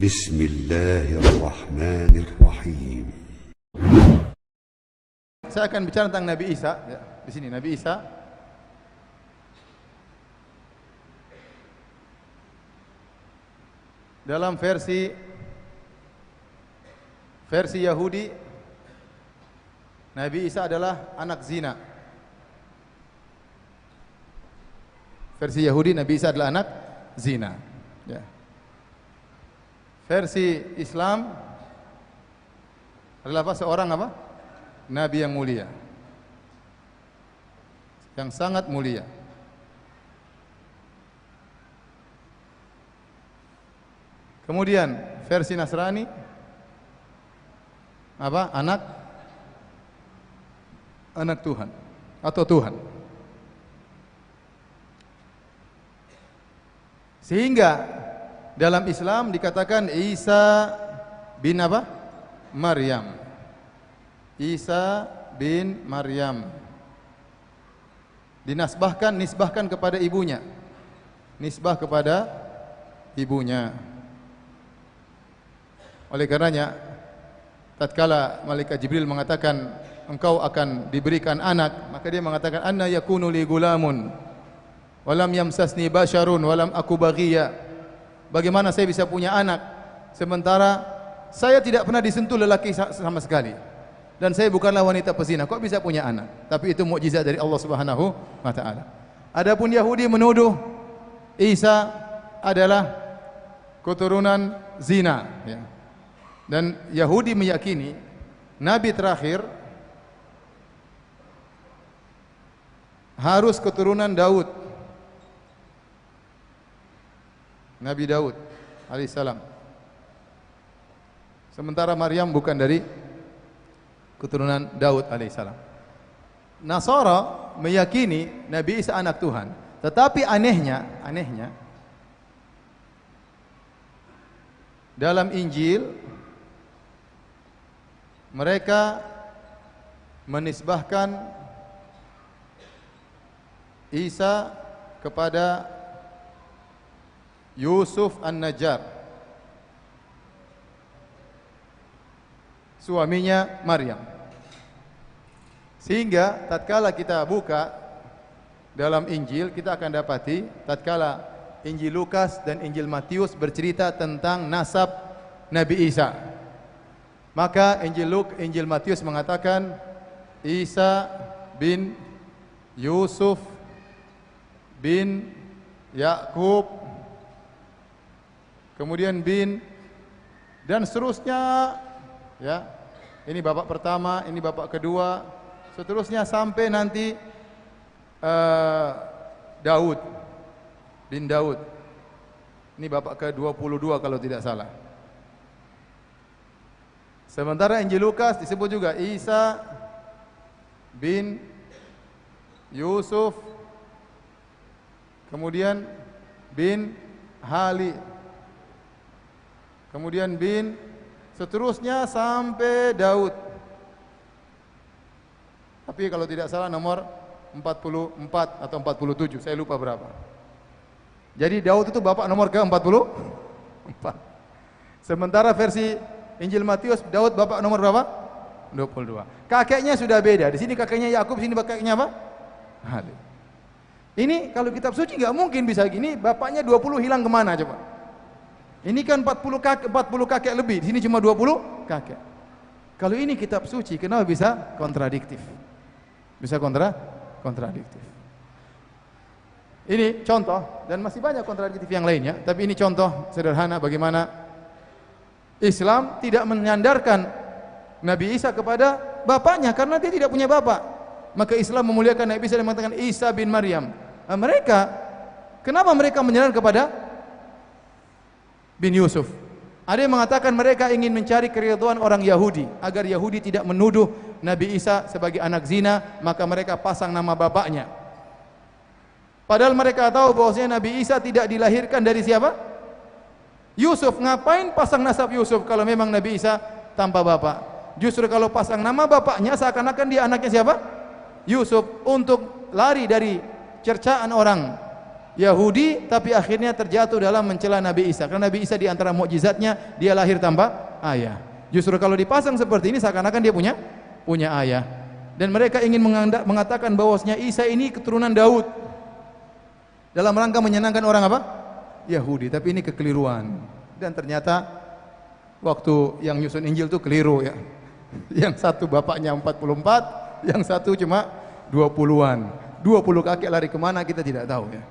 Bismillahirrahmanirrahim. Saya akan bicara tentang Nabi Isa. Ya, di sini Nabi Isa. Dalam versi Yahudi, Nabi Isa adalah anak zina. Versi Yahudi, Nabi Isa adalah anak zina. Ya. Versi Islam adalah apa? Seorang apa? Nabi yang mulia, yang sangat mulia. Kemudian versi Nasrani apa? Anak Tuhan atau Tuhan. Sehingga dalam Islam dikatakan Isa bin apa? Maryam. Isa bin Maryam. Nisbahkan kepada ibunya. Nisbah kepada ibunya. Oleh karenanya, tatkala malaikat Jibril mengatakan engkau akan diberikan anak, maka dia mengatakan anna yakunu li gulamun walam yamsasni basyarun walam aku baghiya. Bagaimana saya bisa punya anak sementara saya tidak pernah disentuh lelaki sama sekali dan saya bukanlah wanita pezina? Kok bisa punya anak? Tapi itu mukjizat dari Allah Subhanahu wa taala. Adapun Yahudi menuduh Isa adalah keturunan zina, ya. Dan Yahudi meyakini nabi terakhir harus keturunan Daud, Nabi Daud alaihissalam. Sementara Maryam bukan dari keturunan Daud alaihissalam. Nasara meyakini Nabi Isa anak Tuhan. Tetapi anehnya dalam Injil mereka menisbahkan Isa kepada Yusuf An-Najjar, suaminya Maryam. Sehingga tatkala kita buka dalam Injil, kita akan dapati tatkala Injil Lukas dan Injil Matius bercerita tentang nasab Nabi Isa, maka Injil Matius mengatakan Isa bin Yusuf bin Yakub, kemudian bin, dan seterusnya, ya. Ini bapak pertama, ini bapak kedua, seterusnya sampai nanti Daud bin Daud. Ini bapak ke-22 kalau tidak salah. Sementara Injil Lukas disebut juga Isa bin Yusuf, kemudian bin Hali, kemudian bin, seterusnya sampai Daud. Tapi kalau tidak salah nomor 44 atau 47, saya lupa berapa. Jadi Daud itu bapak nomor ke-44. Sementara versi Injil Matius, Daud bapak nomor berapa? 22. Kakeknya sudah beda. Di sini kakeknya Yakub, di sini kakeknya apa? Hali. Ini kalau kitab suci nggak mungkin bisa gini. Bapaknya 20 hilang kemana coba? Ini kan 40 kakek lebih. Di sini cuma 20 kakek. Kalau ini kitab suci, kenapa bisa kontradiktif? Bisa kontradiktif. Ini contoh, dan masih banyak kontradiktif yang lainnya. Tapi ini contoh sederhana bagaimana Islam tidak menyandarkan Nabi Isa kepada bapaknya karena dia tidak punya bapak. Maka Islam memuliakan Nabi Isa dan mengatakan Isa bin Maryam. Nah, kenapa mereka menyandarkan kepada bin Yusuf? Ada yang mengatakan mereka ingin mencari keridhaan orang Yahudi agar Yahudi tidak menuduh Nabi Isa sebagai anak zina, maka mereka pasang nama bapaknya. Padahal mereka tahu bahwasanya Nabi Isa tidak dilahirkan dari siapa? Yusuf. Ngapain pasang nasab Yusuf kalau memang Nabi Isa tanpa bapak? Justru kalau pasang nama bapaknya seakan-akan dia anaknya siapa? Yusuf, untuk lari dari cercaan orang Yahudi tapi akhirnya terjatuh dalam mencela Nabi Isa. Karena Nabi Isa di antara mukjizatnya dia lahir tanpa ayah. Justru kalau dipasang seperti ini seakan-akan dia punya ayah. Dan mereka ingin mengatakan bahwasanya Isa ini keturunan Daud. Dalam rangka menyenangkan orang apa? Yahudi. Tapi ini kekeliruan. Dan ternyata waktu yang nyusun Injil itu keliru ya. Yang satu bapaknya 44, yang satu cuma 20-an. 20 kakek lari kemana kita tidak tahu ya.